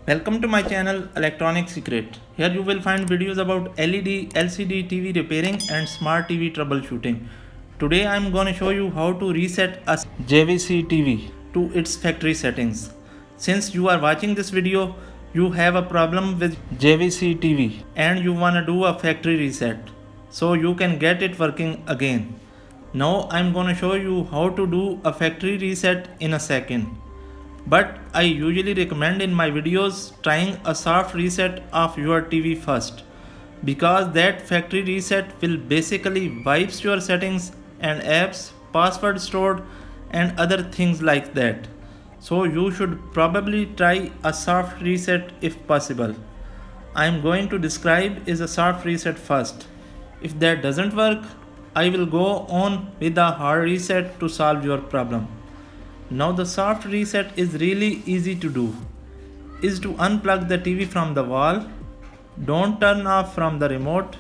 Welcome to my channel Electronic Secret. Here you will find videos about LED, LCD TV repairing and smart TV troubleshooting. Today I am going to show you how to reset a JVC TV to its factory settings. Since you are watching this video, you have a problem with JVC TV and you want to do a factory reset so you can get it working again. Now I am going to show you how to do a factory reset in a second. But I usually recommend in my videos trying a soft reset of your TV first, because that factory reset will basically wipes your settings and apps, password stored and other things like that. So you should probably try a soft reset if possible. I am going to describe is a soft reset first. If that doesn't work, I will go on with a hard reset to solve your problem. Now the soft reset is really easy to do. Is to unplug the TV from the wall. Don't turn off from the remote.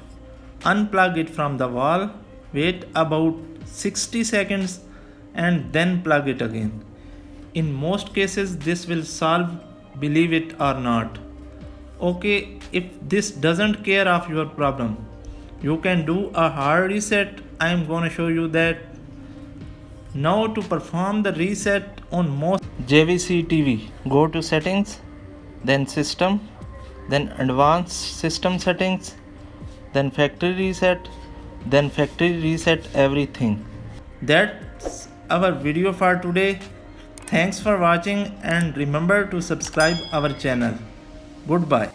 Unplug it from the wall. Wait about 60 seconds and then plug it again. In most cases this will solve, believe it or not. Okay, if this doesn't care of your problem, you can do a hard reset. I am gonna show you that. Now to perform the reset on most JVC TV, go to settings, then system, then advanced system settings, then factory reset everything. That's our video for today. Thanks for watching and remember to subscribe our channel. Goodbye.